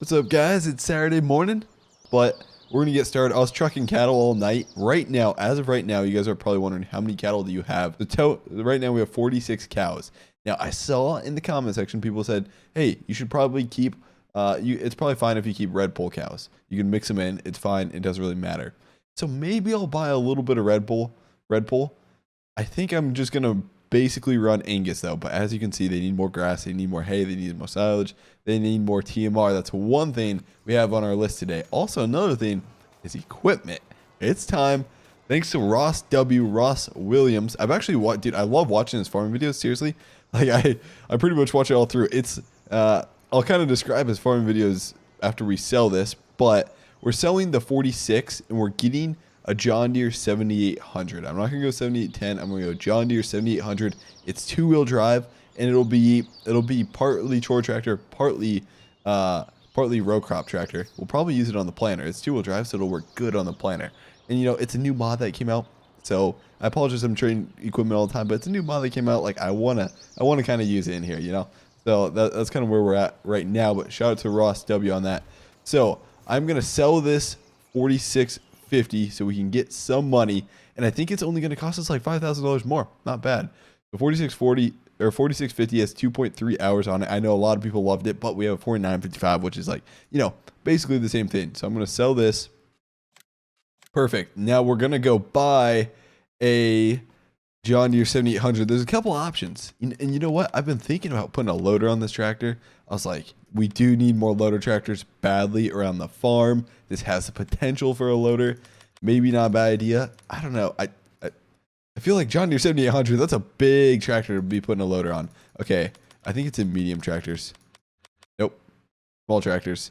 What's up, guys? It's Saturday morning, but we're gonna get started. I was trucking cattle all night. Right now, as of right now, you guys are probably wondering how many cattle do you have. Right now we have 46 cows. Now I saw in the comment section people said, "Hey, you should probably keep. It's probably fine if you keep Red Bull cows. You can mix them in. It's fine. It doesn't really matter." So maybe I'll buy a little bit of Red Bull. I think I'm just gonna basically run Angus though, but as you can see, they need more grass, they need more hay, they need more silage, they need more TMR. That's one thing we have on our list today. Also, another thing is equipment. It's time. Thanks to Ross Williams. Dude, I love watching his farming videos. Seriously, like I pretty much watch it all through. I'll kind of describe his farming videos after we sell this, but we're selling the 46 and we're getting a John Deere 7800. I'm not gonna go 7810. I'm gonna go John Deere 7800. It's two-wheel drive, and it'll be partly chore tractor, partly row crop tractor. We'll probably use it on the planter. It's two-wheel drive, so it'll work good on the planter. And it's a new mod that came out. So I apologize, I'm trading equipment all the time, but it's a new mod that came out. Like I wanna kind of use it in here, So that's kind of where we're at right now. But shout out to Ross W on that. So I'm gonna sell this 4650 so we can get some money, and I think it's only going to cost us like $5,000 more. Not bad. The 4640 or 4650 has 2.3 hours on it. I know a lot of people loved it, but we have a 4955, which is like basically the same thing. So I'm going to sell this. Perfect. Now we're going to go buy a John Deere 7800. There's a couple options, and you know what? I've been thinking about putting a loader on this tractor. I was like, we do need more loader tractors badly around the farm. This has the potential for a loader. Maybe not a bad idea. I don't know. I feel like John Deere 7800, that's a big tractor to be putting a loader on. Okay, I think it's in medium tractors. Nope, small tractors.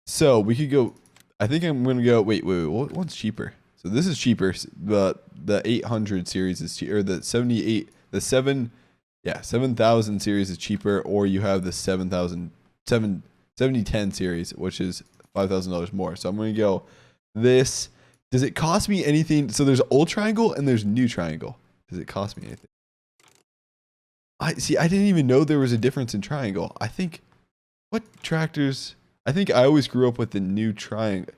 So we could go, I think I'm going to go, wait, what one's cheaper? So this is cheaper. The 800 series is cheaper, or the 7010 series is cheaper, or you have the 7010 series, which is $5,000 more. So I'm going to go this. Does it cost me anything? So there's old triangle and there's new triangle. Does it cost me anything? I didn't even know there was a difference in triangle. I think I always grew up with the new triangle.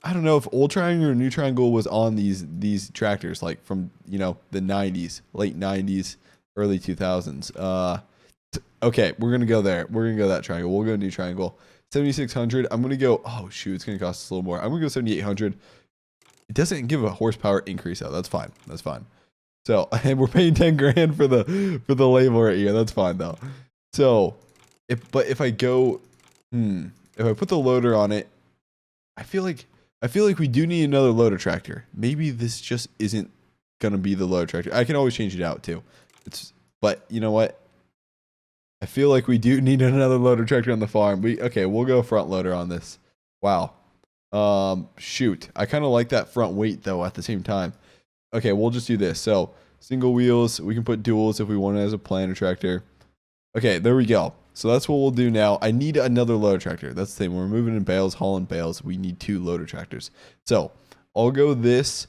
I don't know if old triangle or new triangle was on these tractors, like from the 90s, late 90s, early 2000s. Okay, we're gonna go there. We're gonna go that triangle. We'll go new triangle. 7600. I'm gonna go. Oh shoot, it's gonna cost us a little more. I'm gonna go 7800. It doesn't give a horsepower increase though. That's fine. That's fine. So and we're paying 10 grand for the label right here. That's fine though. So if I go, if I put the loader on it, I feel like we do need another loader tractor. Maybe this just isn't gonna be the loader tractor. I can always change it out too. But you know what? I feel like we do need another loader tractor on the farm. We'll go front loader on this. Wow. Shoot. I kind of like that front weight though at the same time. Okay, we'll just do this. So single wheels, we can put duals if we want it as a planter tractor. Okay, there we go. So that's what we'll do now. I need another loader tractor. That's the thing. When we're moving in bales, hauling bales, we need two loader tractors. So I'll go purchase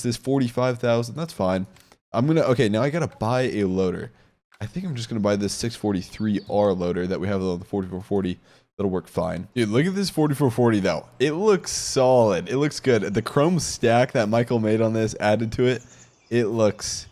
this 45,000. That's fine. Okay, now I gotta buy a loader. I think I'm just gonna buy this 643R loader that we have on the 4440. That'll work fine. Dude, look at this 4440 though. It looks solid. It looks good. The chrome stack that Michael made on this added to it. It looks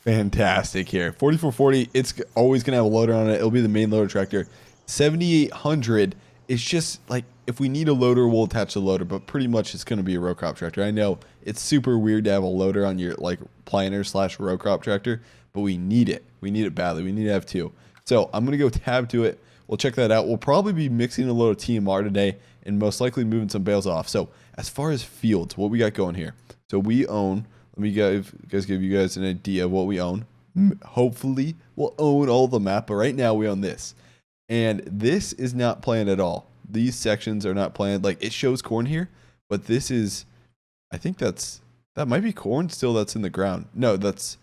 fantastic here. 4440, it's always gonna have a loader on it. It'll be the main loader tractor. 7800 is just like, if we need a loader, we'll attach the loader, but pretty much it's gonna be a row crop tractor. I know it's super weird to have a loader on your like planter / row crop tractor, but we need it. We need it badly. We need to have two. So I'm gonna go tab to it. We'll check that out. We'll probably be mixing a load of TMR today and most likely moving some bales off. So as far as fields, what we got going here. So we own, let me give you guys an idea of what we own. Hopefully we'll own all the map, but right now we own this. And this is not planned at all. These sections are not planned. Like it shows corn here, but this is, I think that might be corn still that's in the ground. No, that's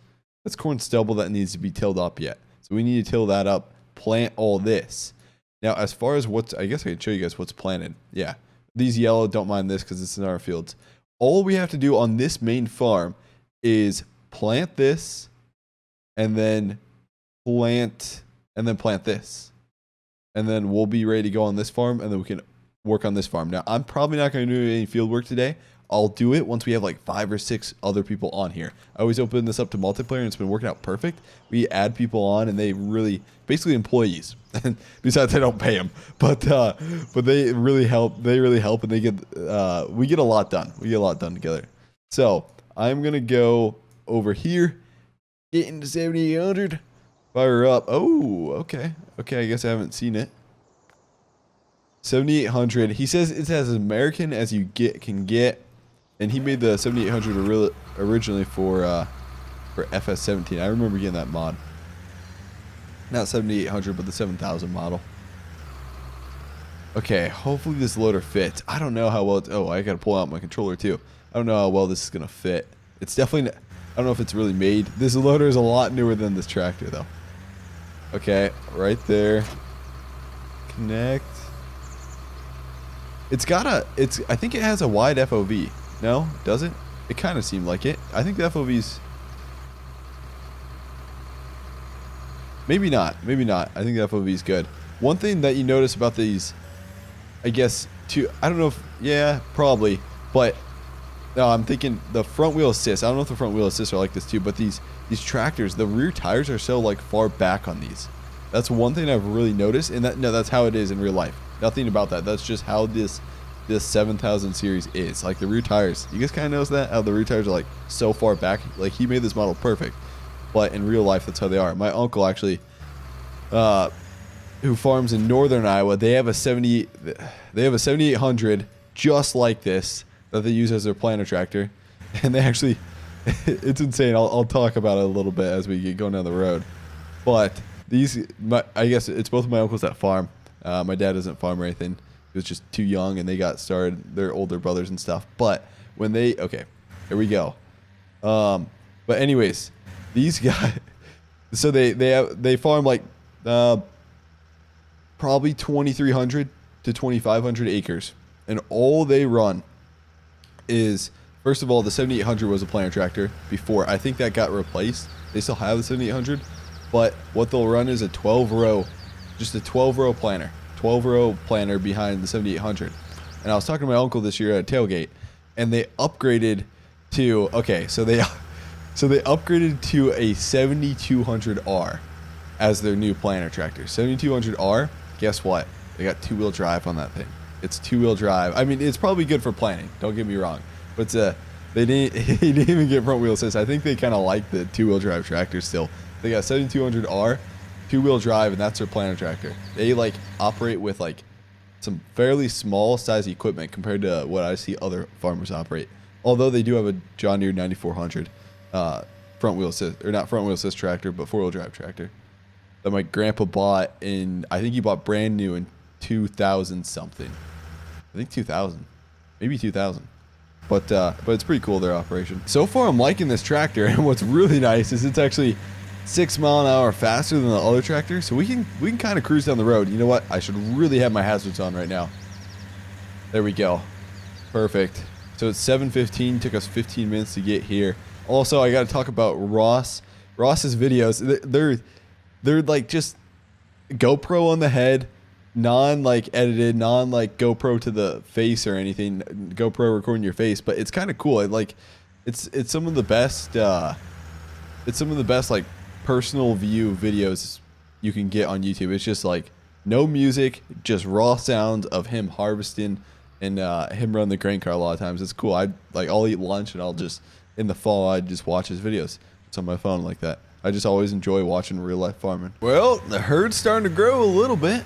corn stubble that needs to be tilled up yet. So we need to till that up, plant all this. Now, as far as I guess I can show you guys what's planted. Yeah, these yellow, don't mind this because it's in our fields. All we have to do on this main farm is plant this, and then plant this. and then we'll be ready to go on this farm, and then we can work on this farm. Now, I'm probably not going to do any field work today. I'll do it once we have like 5 or 6 other people on here. I always open this up to multiplayer, and it's been working out perfect. We add people on, and they really, basically employees. Besides, I don't pay them, but they really help. They really help, and they get we get a lot done. We get a lot done together. So I'm gonna go over here, get into 7800, fire up. Oh, okay, okay. I guess I haven't seen it. 7800. He says it's as American as you can get, and he made the 7800 originally for FS19. I remember getting that mod. Not 7800, but the 7000 model. Okay, hopefully this loader fits. I don't know how well it's... Oh, I gotta pull out my controller too. I don't know how well this is gonna fit. It's definitely... I don't know if it's really made. This loader is a lot newer than this tractor though. Okay, right there. Connect. It's got a... I think it has a wide FOV. No? Does it? It kind of seemed like it. I think the FOV's... Maybe not. Maybe not. I think the FOV is good. One thing that you notice about these, I guess, I don't know if, yeah, probably, but no, I'm thinking the front wheel assist. I don't know if the front wheel assists are like this too, but these tractors, the rear tires are so like far back on these. That's one thing I've really noticed, and that's how it is in real life. Nothing about that. That's just how this 7000 series is. Like the rear tires. You guys kind of notice that? How the rear tires are like so far back. Like he made this model perfect. But in real life, that's how they are. My uncle actually, who farms in northern Iowa, they have a 7800 just like this that they use as their planter tractor, and they actually, it's insane. I'll talk about it a little bit as we get going down the road. But I guess it's both of my uncles that farm. My dad doesn't farm or anything. He was just too young, and they got started. They're older brothers and stuff. But when okay, here we go. But anyways. These guys, so they farm like probably 2,300 to 2,500 acres, and all they run is, first of all, the 7800 was a planter tractor before. I think that got replaced. They still have the 7800, but what they'll run is a 12-row, just a 12-row planter, 12-row planter behind the 7800. And I was talking to my uncle this year at a tailgate, and they upgraded to So they upgraded to a 7200R as their new planter tractor. 7200R, guess what? They got 2-wheel drive on that thing. It's 2-wheel drive. I mean, it's probably good for planting. Don't get me wrong. But he didn't even get front wheel assist. I think they kind of like the 2-wheel drive tractor still. They got 7200R, 2-wheel drive, and that's their planter tractor. They like operate with like some fairly small size equipment compared to what I see other farmers operate. Although they do have a John Deere 9400. Front wheel assist, or not front wheel assist tractor, but 4-wheel drive tractor that my grandpa bought I think he bought brand new in 2000 something. I think 2000, maybe 2000. But it's pretty cool, their operation. So far, I'm liking this tractor, and what's really nice is it's actually 6 mile an hour faster than the other tractor, so we can kind of cruise down the road. You know what? I should really have my hazards on right now. There we go. Perfect. So it's 7:15. Took us 15 minutes to get here. Also, I got to talk about Ross's videos. They're like just GoPro on the head, edited, GoPro to the face or anything. GoPro recording your face, but it's kind of cool. It's some of the best. It's some of the best like personal view videos you can get on YouTube. It's just like no music, just raw sounds of him harvesting and him run the grain car a lot of times. It's cool. I'll eat lunch and I'll just. In the fall, I'd just watch his videos. It's on my phone like that. I just always enjoy watching real life farming. Well, the herd's starting to grow a little bit.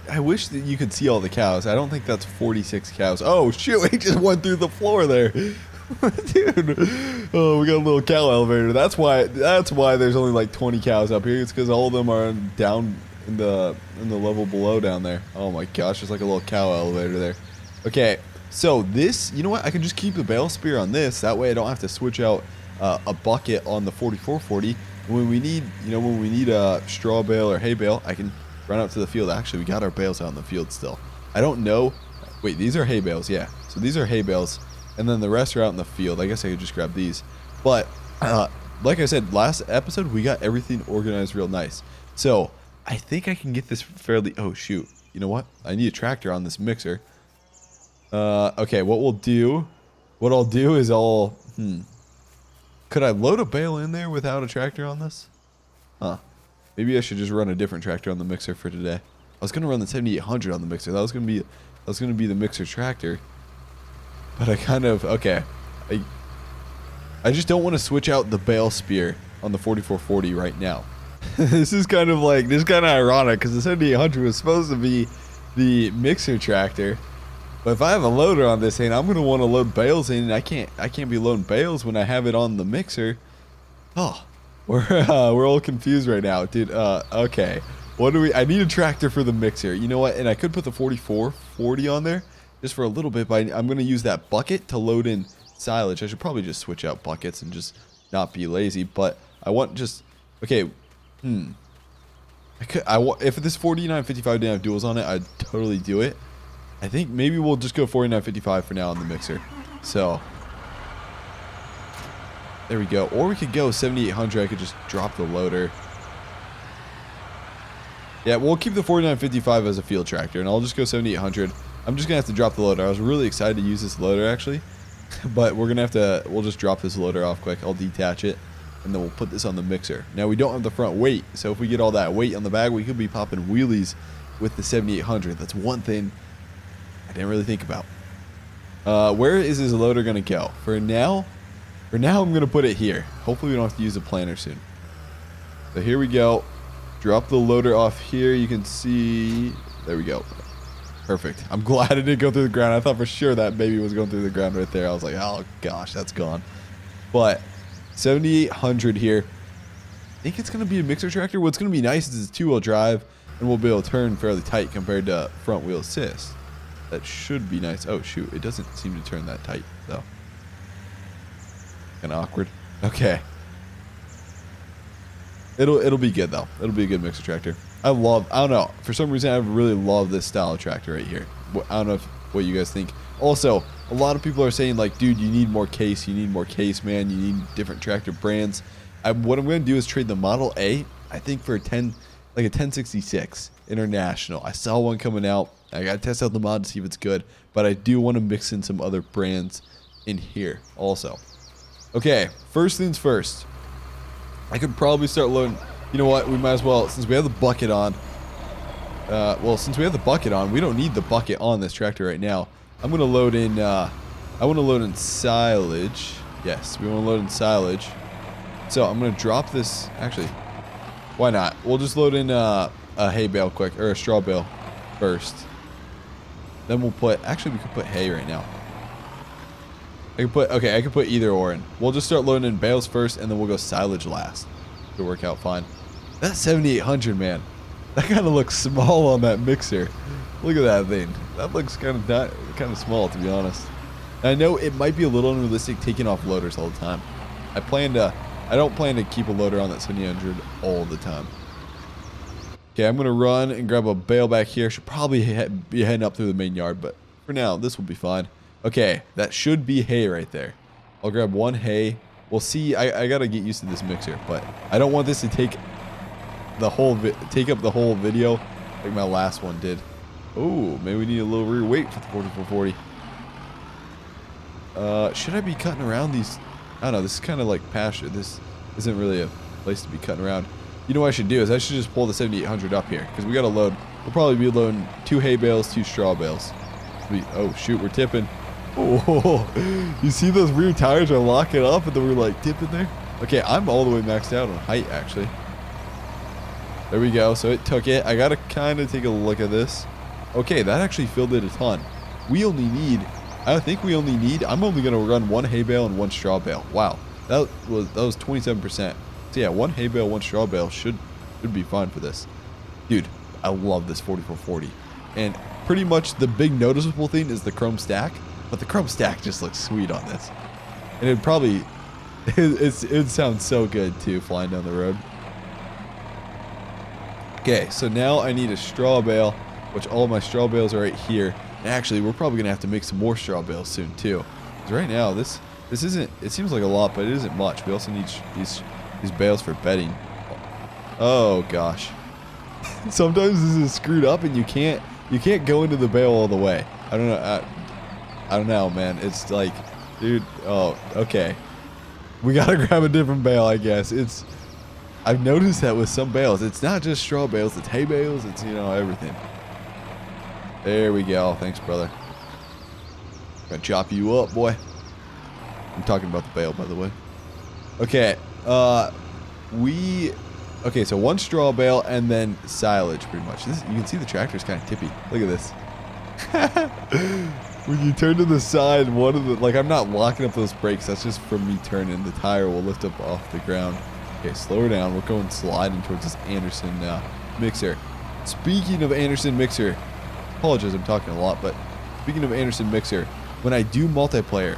I wish that you could see all the cows. I don't think that's 46 cows. Oh, shoot. He just went through the floor there. Dude. Oh, we got a little cow elevator. That's why there's only like 20 cows up here. It's because all of them are down in the level below down there. Oh my gosh, there's like a little cow elevator there. Okay. So this, you know what? I can just keep the bale spear on this. That way I don't have to switch out a bucket on the 4440. When we need a straw bale or hay bale, I can run out to the field. Actually, we got our bales out in the field still. I don't know. Wait, these are hay bales. Yeah. So these are hay bales. And then the rest are out in the field. I guess I could just grab these. But like I said, last episode, we got everything organized real nice. So I think I can get this fairly... Oh, shoot. you know what? I need a tractor on this mixer. Okay, what I'll do is could I load a bale in there without a tractor on this? Huh. Maybe I should just run a different tractor on the mixer for today. I was gonna run the 7800 on the mixer. That was gonna be the mixer tractor. But I kind of, okay. I just don't want to switch out the bale spear on the 4440 right now. This is kind of ironic because the 7800 was supposed to be the mixer tractor. But if I have a loader on this thing, I'm gonna want to load bales in, and I can't be loading bales when I have it on the mixer. Oh, we're all confused right now, dude. Okay, I need a tractor for the mixer. You know what? And I could put the 4440 on there just for a little bit, but I'm gonna use that bucket to load in silage. I should probably just switch out buckets and just not be lazy. But I want just okay. If this 4955 didn't have duals on it, I'd totally do it. I think maybe we'll just go 4955 for now on the mixer. So there we go. Or we could go 7800. I could just drop the loader. Yeah, we'll keep the 4955 as a field tractor, and I'll just go 7800. I'm just gonna have to drop the loader. I was really excited to use this loader actually, but we'll just drop this loader off quick. I'll detach it, and then we'll put this on the mixer. Now we don't have the front weight, so if we get all that weight on the bag, we could be popping wheelies with the 7800. That's one thing I didn't really think about. Where is this loader gonna go? For now I'm gonna put it here. Hopefully we don't have to use the planter soon. So here we go. Drop the loader off here. You can see, there we go. Perfect. I'm glad it didn't go through the ground. I thought for sure that baby was going through the ground right there. I was like, oh gosh, that's gone. But 7800 here. I think it's gonna be a mixer tractor. What's gonna be nice is it's 2-wheel drive, and we'll be able to turn fairly tight compared to front wheel assist. That should be nice. Oh shoot, it doesn't seem to turn that tight though. Kind of awkward. Okay. It'll be good though. It'll be a good mixer tractor. I don't know. For some reason, I really love this style of tractor right here. I don't know what you guys think. Also, a lot of people are saying like, dude, you need more case. You need more case, man. You need different tractor brands. What I'm going to do is trade the Model A, I think, for a 1066 International. I saw one coming out. I got to test out the mod to see if it's good. But I do want to mix in some other brands in here also. Okay, first things first. I could probably start loading. You know what? We might as well, since we have the bucket on. Since we have the bucket on, we don't need the bucket on this tractor right now. I'm gonna load in. I want to load in silage. Yes, we want to load in silage. So I'm gonna drop this. Actually, why not? We'll just load in a hay bale quick, or a straw bale first. Then we'll put. Actually, we could put hay right now. I could put either or in. We'll just start loading in bales first, and then we'll go silage last. It'll work out fine. That 7800, man. That kind of looks small on that mixer. Look at that thing. That looks kind of small, to be honest. And I know it might be a little unrealistic taking off loaders all the time. I don't plan to keep a loader on that 7800 all the time. Okay, I'm gonna run and grab a bale back here. Should probably be heading up through the main yard, but for now, this will be fine. Okay, that should be hay right there. I'll grab one hay. We'll see. I gotta get used to this mixer, but I don't want this to take up the whole video like my last one did. Oh, maybe we need a little rear weight for the 4440. Should I be cutting around these? I don't know. This is kind of like pasture. This isn't really a place to be cutting around. You know what I should do is I should just pull the 7800 up here because we gotta load. We'll probably be loading 2 hay bales, 2 straw bales. Oh shoot, we're tipping. Oh, you see those rear tires are locking up and then we're like tipping there? Okay, I'm all the way maxed out on height actually. There we go. So it took it. I gotta kind of take a look at this. Okay, that actually filled it a ton. I'm only gonna run 1 hay bale and 1 straw bale. Wow, that was 27%. So yeah, 1 hay bale, 1 straw bale should be fine for this. Dude, I love this 4440. And pretty much the big noticeable thing is the chrome stack. But the chrome stack just looks sweet on this. And it sounds so good too, flying down the road. Okay, so now I need a straw bale, which all my straw bales are right here. And actually, we're probably going to have to make some more straw bales soon too. Because right now, this isn't, it seems like a lot, but it isn't much. We also need these bales for bedding. Oh gosh. Sometimes this is screwed up and you can't You can't go into the bale all the way. I don't know. I don't know, man. It's like, dude. Oh, okay. We gotta grab a different bale, I guess. I've noticed that with some bales. It's not just straw bales. It's hay bales. It's, you know, everything. There we go. Thanks, brother. Gonna chop you up, boy. I'm talking about the bale, by the way. Okay. Okay, so one straw bale and then silage, pretty much. You can see the tractor's kind of tippy. Look at this. When you turn to the side, one of the, like, I'm not locking up those brakes. That's just from me turning. The tire will lift up off the ground. Okay, slow her down. We're going sliding towards this Anderson mixer. Speaking of Anderson mixer, apologize, I'm talking a lot, but speaking of Anderson mixer, when I do multiplayer,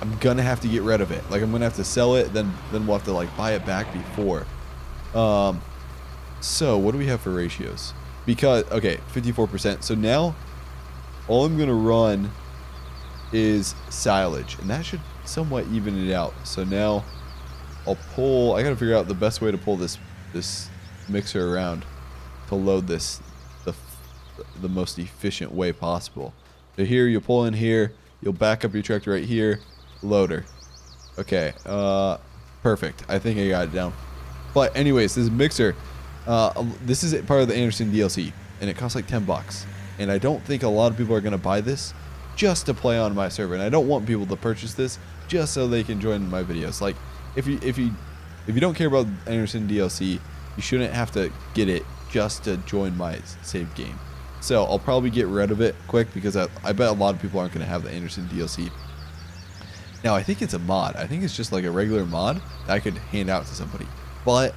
I'm gonna have to get rid of it. Like, I'm gonna have to sell it, then we'll have to like buy it back before. So what do we have for ratios? Because, okay, 54%. So now all I'm gonna run is silage, and that should somewhat even it out. So now I'll pull, I gotta figure out the best way to pull this mixer around to load this the most efficient way possible. So here, you'll pull in here, you'll back up your tractor right here, loader. Okay, perfect. I think I got it down. But anyways, this mixer, this is part of the Anderson DLC, and it costs like 10 bucks. And I don't think a lot of people are gonna buy this just to play on my server, and I don't want people to purchase this just so they can join my videos. Like, if you don't care about Anderson DLC, you shouldn't have to get it just to join my save game. So I'll probably get rid of it quick, because I bet a lot of people aren't going to have the Anderson DLC. Now, I think it's a mod. I think it's just like a regular mod that I could hand out to somebody. But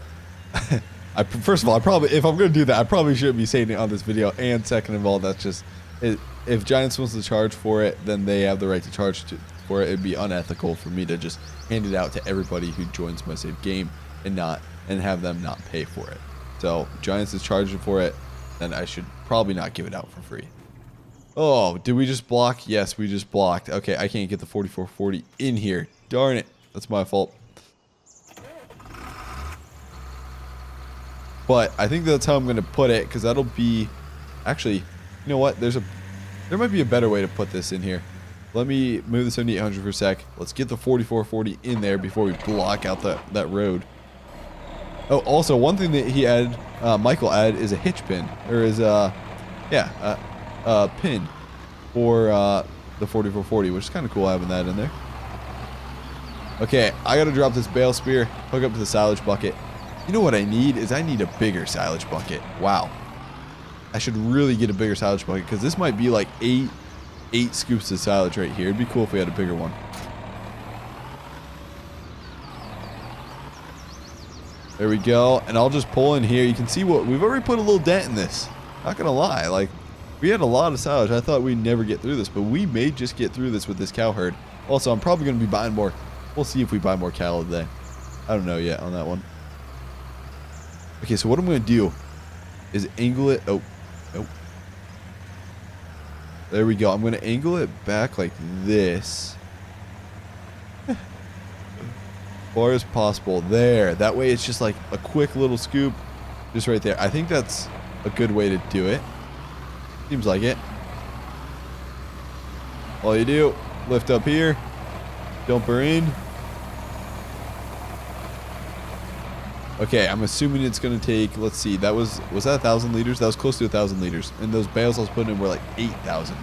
first of all, if I'm going to do that, I probably shouldn't be saying it on this video. And second of all, that's just, if Giants wants to charge for it, then they have the right to charge for it. It'd be unethical for me to just hand it out to everybody who joins my save game and have them not pay for it. So Giants is charging for it, then I should probably not give it out for free. Oh, did we just block? Yes, we just blocked. Okay, I can't get the 4440 in here. Darn it. That's my fault. But I think that's how I'm going to put it, because that'll be... Actually, you know what? There might be a better way to put this in here. Let me move the 7800 for a sec. Let's get the 4440 in there before we block out that road. Oh, also, one thing that he added, Michael added, is a hitch pin. Or is pin for the 4440, which is kind of cool having that in there. Okay, I got to drop this bale spear, hook up to the silage bucket. You know what I need is I need a bigger silage bucket. Wow. I should really get a bigger silage bucket, because this might be like eight scoops of silage right here. It'd be cool if we had a bigger one. There we go. And I'll just pull in here. You can see what we've already put a little dent in this. Not gonna lie, like, we had a lot of silage. I thought we'd never get through this, but we may just get through this with this cow herd. Also, I'm probably gonna be buying more. We'll see if we buy more cattle today. I don't know yet on that one. Okay, so what I'm gonna do is angle it. Oh. There we go. I'm gonna angle it back like this. As far as possible. There. That way it's just like a quick little scoop. Just right there. I think that's a good way to do it. Seems like it. All you do, lift up here, dump her in. Okay, I'm assuming it's going to take, let's see, was that 1,000 liters? That was close to 1,000 liters. And those bales I was putting in were like 8,000.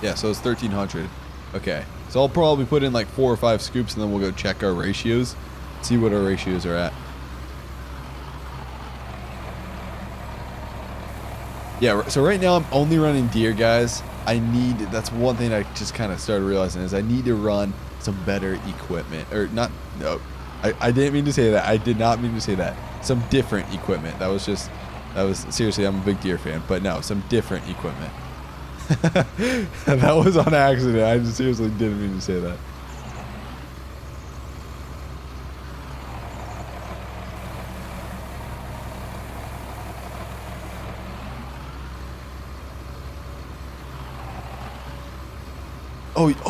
Yeah, so it's 1,300. Okay, so I'll probably put in like 4 or 5 scoops, and then we'll go check our ratios, see what our ratios are at. Yeah, so right now I'm only running Deere, guys. That's one thing I just kind of started realizing, is I need to run some better equipment. Or not, no, I didn't mean to say that. I did not mean to say that. Some different equipment. That was seriously, I'm a big Deere fan, but no, some different equipment. That was on accident. I just seriously didn't mean to say that.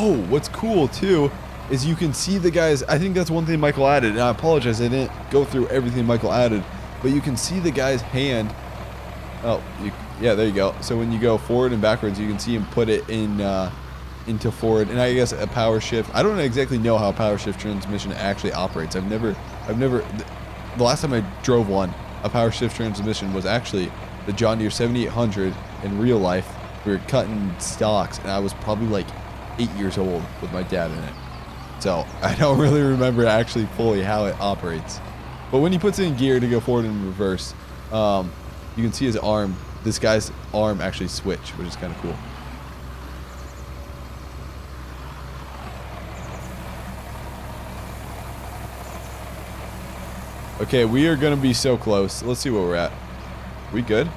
Oh, what's cool too is you can see the guys. I think that's one thing Michael added, and I apologize I didn't go through everything Michael added, but you can see the guy's hand Oh, yeah, there you go. So when you go forward and backwards, you can see him put it in into forward, and I guess a power shift. I don't exactly know how a power shift transmission actually operates. The last time I drove one, a power shift transmission was actually the John Deere 7800 in real life. We were cutting stocks, and I was probably like 8 years old with my dad in it. So I don't really remember actually fully how it operates. But when he puts it in gear to go forward and reverse, you can see his arm. This guy's arm actually switch, which is kind of cool. Okay, we are going to be so close. Let's see where we're at. We good?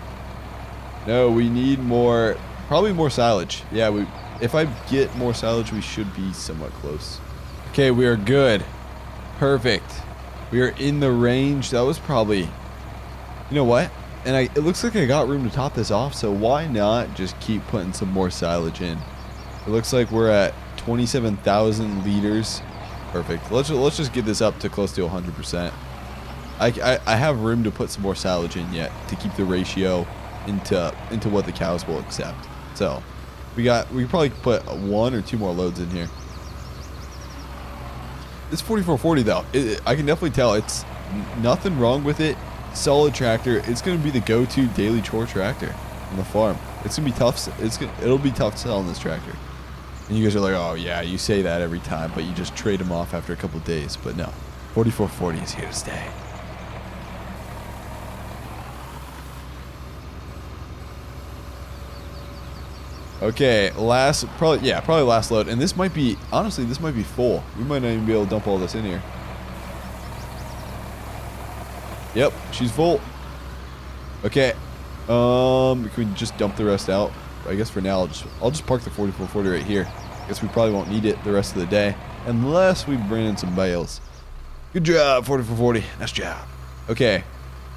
No, we need more, probably more silage. Yeah, if I get more silage, we should be somewhat close. Okay, we are good. Perfect. We are in the range. That was probably, you know what? And it looks like I got room to top this off, so why not just keep putting some more silage in? It looks like we're at 27,000 liters. Perfect. Let's just get this up to close to 100%. I have room to put some more silage in yet to keep the ratio into what the cows will accept. So we probably put 1 or 2 more loads in here. This 4440 though, I can definitely tell it's nothing wrong with it. Solid tractor. It's going to be the go-to daily chore tractor on the farm. It's going to be tough. It'll be tough selling this tractor. And you guys are like, oh yeah, you say that every time, but you just trade them off after a couple of days. But no, 4440 is here to stay. Okay, probably last load, and this might be, honestly, this might be full. We might not even be able to dump all this in here. Yep, she's full. Okay, can we just dump the rest out? I guess for now, I'll just park the 4440 right here. I guess we probably won't need it the rest of the day, unless we bring in some bales. Good job, 4440. Nice job. Okay,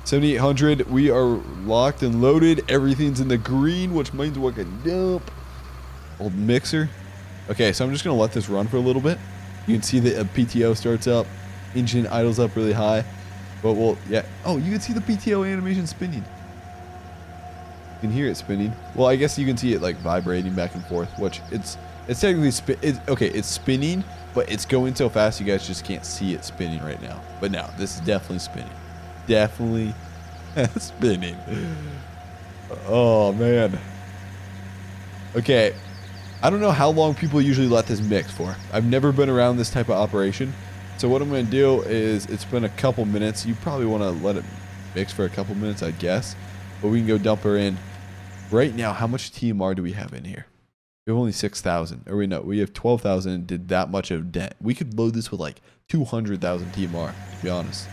7800. We are locked and loaded. Everything's in the green, which means we can dump. Old mixer. Okay, so I'm just gonna let this run for a little bit. You can see the PTO starts up, engine idles up really high. But yeah. Oh, you can see the PTO animation spinning. You can hear it spinning. Well, I guess you can see it like vibrating back and forth, which it's technically it's spinning, but it's going so fast you guys just can't see it spinning right now. But now this is definitely spinning. Definitely spinning. Oh man. Okay, I don't know how long people usually let this mix for. I've never been around this type of operation, so what I'm going to do is, it's been a couple minutes. You probably want to let it mix for a couple minutes, I guess, but we can go dump her in right now. How much TMR do we have in here? We have only 6,000, or we have 12,000 and did that much of dent. We could load this with like 200,000 TMR, to be honest.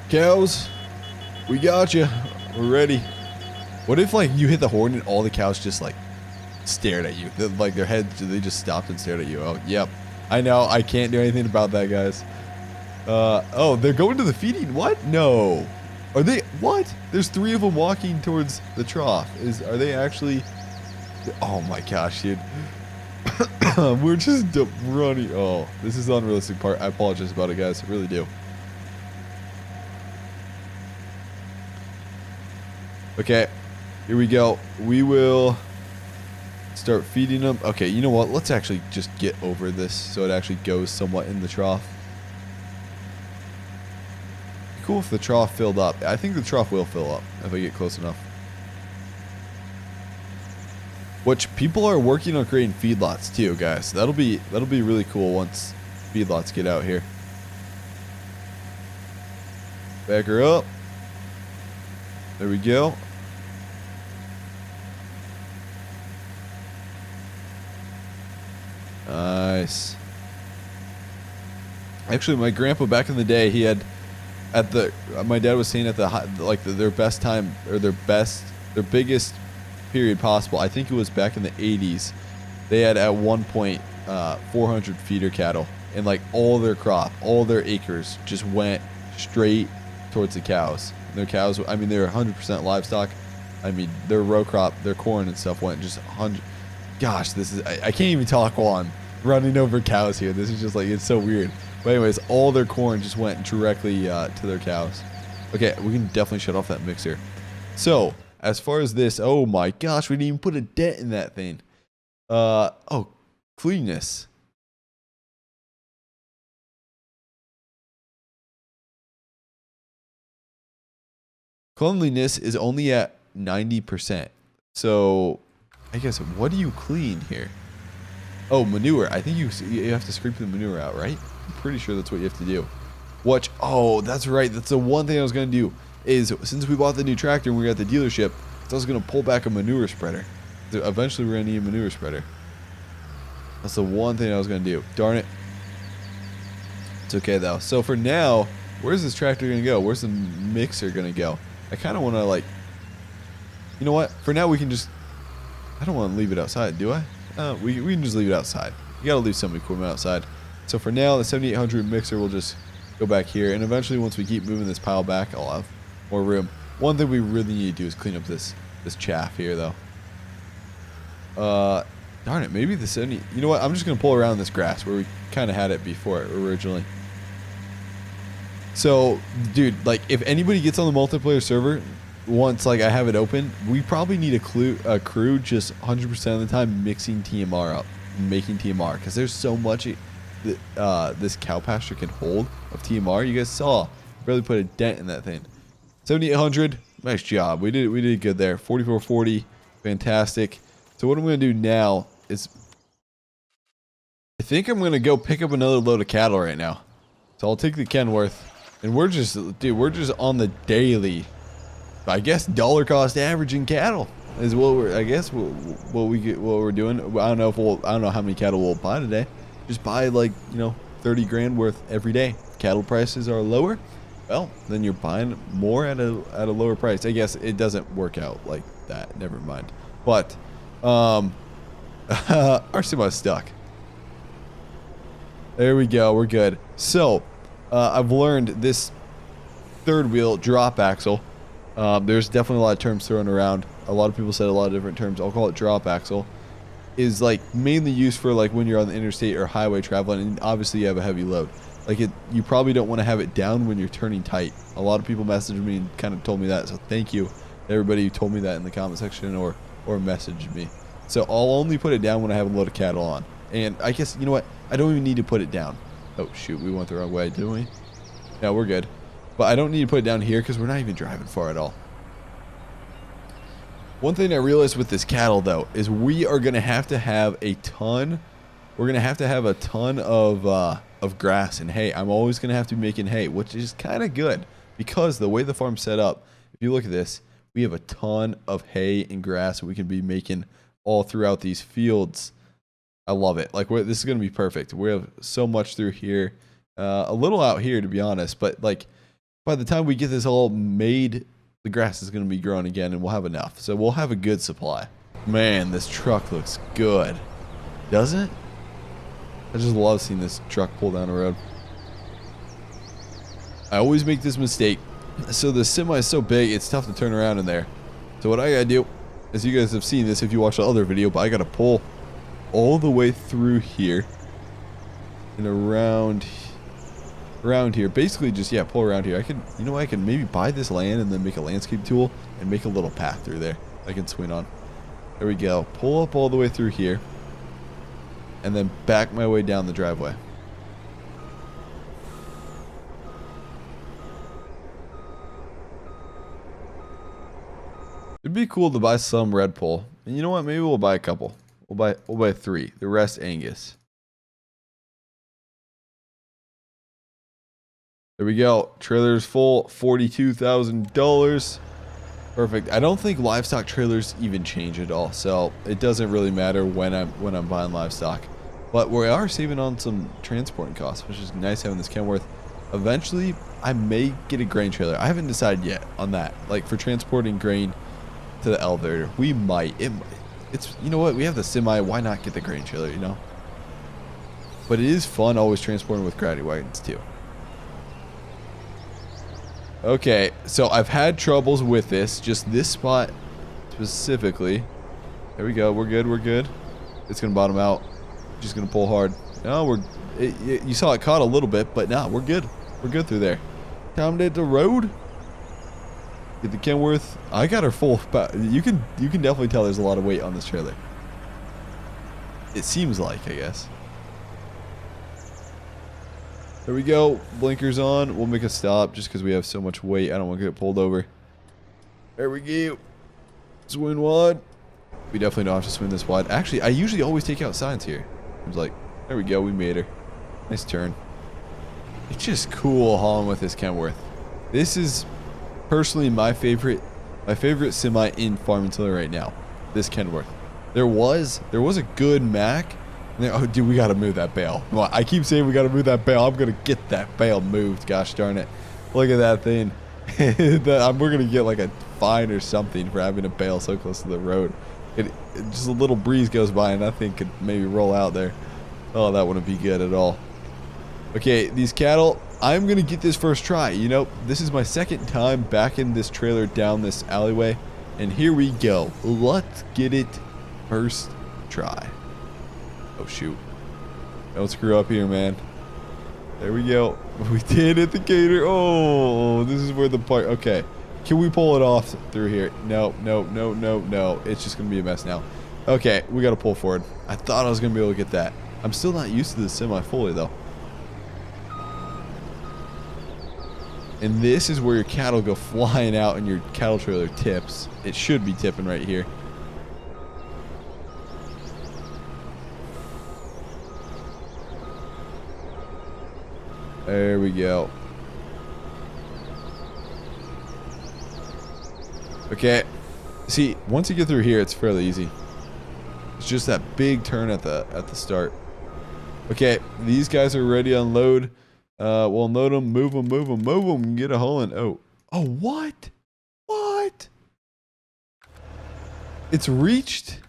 Cows, we got you. We're ready. What if like you hit the horn and all the cows just like stared at you? Like their heads, they just stopped and stared at you. Oh, yep. I know. I can't do anything about that, guys. Oh, they're going to the feeding. What? No. Are they? What? There's 3 of them walking towards the trough. Are they actually? Oh my gosh, dude. We're just running. Oh, this is the unrealistic part. I apologize about it, guys. I really do. Okay, here we go. We will start feeding them. Okay, you know what? Let's actually just get over this so it actually goes somewhat in the trough. Cool if the trough filled up. I think the trough will fill up if I get close enough. Which people are working on creating feedlots too, guys. That'll be really cool once feedlots get out here. Back her up. There we go. Nice. Actually, my grandpa back in the day, he had my dad was saying at their best time, or their biggest period possible. I think it was back in the 80s. They had at one point 400 feeder cattle, and like all their crop, all their acres just went straight towards the cows. Their cows, I mean, they were 100% livestock. I mean, their row crop, their corn and stuff went just 100. Gosh, I can't even talk while I'm running over cows here. This is just like, it's so weird. But anyways, all their corn just went directly to their cows. Okay, we can definitely shut off that mixer. So, as far as this, oh my gosh, we didn't even put a dent in that thing. Oh, cleanness. Cleanliness is only at 90%. So, I guess, what do you clean here? Oh, manure. I think you have to scrape the manure out, right? I'm pretty sure that's what you have to do. Watch. Oh, that's right. That's the one thing I was going to do. Is since we bought the new tractor and we're at the dealership, I was going to pull back a manure spreader. So eventually, we're going to need a manure spreader. That's the one thing I was going to do. Darn it. It's okay, though. So for now, where's this tractor going to go? Where's the mixer going to go? I kind of want to, like... You know what? For now, we can just... I don't want to leave it outside, do I? We can just leave it outside. You got to leave some equipment outside. So for now, the 7800 mixer will just go back here. And eventually, once we keep moving this pile back, I'll have more room. One thing we really need to do is clean up this chaff here, though. Darn it, maybe the 70... You know what? I'm just going to pull around this grass where we kind of had it before originally. So, dude, like, if anybody gets on the multiplayer server, once, like, I have it open, we probably need a crew just 100% of the time mixing TMR up, making TMR, because there's so much this cow pasture can hold of TMR. You guys saw, barely put a dent in that thing. 7800, nice job. We did good there. 4440, fantastic. So what I'm going to do now is, I think I'm going to go pick up another load of cattle right now. So I'll take the Kenworth, and we're just on the daily, I guess, dollar cost averaging cattle is what we're, I guess, what we're doing. I don't know how many cattle we'll buy today. Just buy, like, 30 grand worth every day. Cattle prices are lower, well, then you're buying more at a lower price. I guess it doesn't work out like that. Never mind. But our semi's stuck. There we go. We're good. So I've learned this third wheel drop axle. There's definitely a lot of terms thrown around. A lot of people said a lot of different terms. I'll call it drop axle. Is like mainly used for like when you're on the interstate or highway traveling, and obviously you have a heavy load. Like you probably don't want to have it down when you're turning tight. A lot of people messaged me and kind of told me that. So thank you to everybody who told me that in the comment section or messaged me. So I'll only put it down when I have a load of cattle on. And I guess, you know what? I don't even need to put it down. Oh shoot, we went the wrong way, didn't we? Yeah, we're good. But I don't need to put it down here because we're not even driving far at all. One thing I realized with this cattle, though, is we are going to have a ton. We're going to have a ton of grass and hay. I'm always going to have to be making hay, which is kind of good because the way the farm's set up, if you look at this, we have a ton of hay and grass that we can be making all throughout these fields. I love it. Like, this is going to be perfect. We have so much through here, a little out here, to be honest. But, like, by the time we get this all made, the grass is going to be growing again, and we'll have enough. So we'll have a good supply. Man, this truck looks good. Doesn't it? I just love seeing this truck pull down the road. I always make this mistake. So the semi is so big, it's tough to turn around in there. So what I got to do, as you guys have seen this if you watched the other video, but I got to pull all the way through here and around here. Basically just, yeah, pull around here. I can maybe buy this land and then make a landscape tool and make a little path through there I can swing on. There we go. Pull up all the way through here and then back my way down the driveway. It'd be cool to buy some red pole. And you know what? Maybe we'll buy a couple. We'll buy 3. The rest Angus. There we go. Trailer's full. $42,000. Perfect. I don't think livestock trailers even change at all, so it doesn't really matter when I'm buying livestock. But we are saving on some transporting costs, which is nice having this Kenworth. Eventually, I may get a grain trailer. I haven't decided yet on that. Like for transporting grain to the elevator, we might. It's, you know what? We have the semi. Why not get the grain trailer? You know. But it is fun always transporting with gravity wagons too. Okay, so I've had troubles with this, just this spot specifically. There we go, we're good. It's gonna bottom out. Just gonna pull hard. No, you saw it caught a little bit, but no, we're good. We're good through there. Time to hit the road. Get the Kenworth. I got her full. You can definitely tell there's a lot of weight on this trailer. It seems like, I guess. There we go. Blinkers on. We'll make a stop just because we have so much weight. I don't want to get pulled over. There we go. Swing wide. We definitely don't have to swing this wide. Actually, I usually always take out signs here. I was like, there we go. We made her. Nice turn. It's just cool hauling with this Kenworth. This is personally my favorite semi in Farm & Tiller right now. This Kenworth. There was a good Mack. Oh, dude, we got to move that bale. Well, I keep saying we got to move that bale. I'm going to get that bale moved. Gosh darn it. Look at that thing. We're going to get like a fine or something for having a bale so close to the road. Just a little breeze goes by and that thing could maybe roll out there. Oh, that wouldn't be good at all. Okay, these cattle, I'm going to get this first try. You know, this is my second time back in this trailer down this alleyway. And here we go. Let's get it first try. Oh, shoot. Don't screw up here, man. There we go. We did hit the gator. Oh, this is where the part... Okay. Can we pull it off through here? No, no, no, no, no. It's just going to be a mess now. Okay, we got to pull forward. I thought I was going to be able to get that. I'm still not used to this semi fully, though. And this is where your cattle go flying out and your cattle trailer tips. It should be tipping right here. There we go. Okay. See, once you get through here, it's fairly easy. It's just that big turn at the start. Okay, these guys are ready to unload. We'll unload them, move them, move them, move them, and get a hole in. Oh, what? What? It's reached?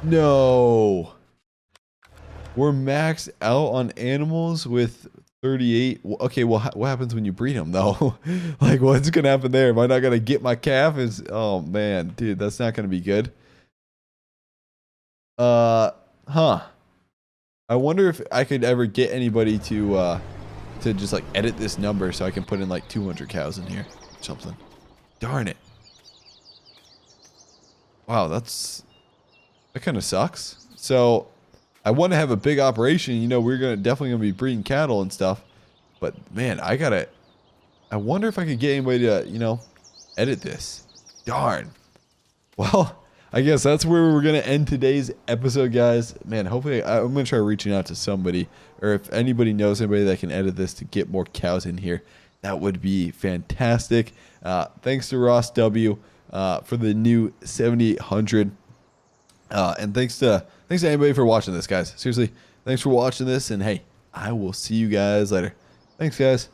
No. We're maxed out on animals with 38. Okay, well, what happens when you breed them, though? Like, what's going to happen there? Am I not going to get my calf? Oh, man, dude, that's not going to be good. Huh. I wonder if I could ever get anybody to just, like, edit this number so I can put in, like, 200 cows in here or something. Darn it. Wow, that kind of sucks. So... I want to have a big operation. You know, we're definitely gonna be breeding cattle and stuff. But man, I wonder if I could get anybody to, you know, edit this. Darn. Well, I guess that's where we're gonna end today's episode, guys. Man, hopefully I'm gonna try reaching out to somebody, or if anybody knows anybody that can edit this to get more cows in here, that would be fantastic. Thanks to Ross W for the new 7800. And thanks to anybody for watching this, guys. Seriously, thanks for watching this, and hey, I will see you guys later. Thanks, guys.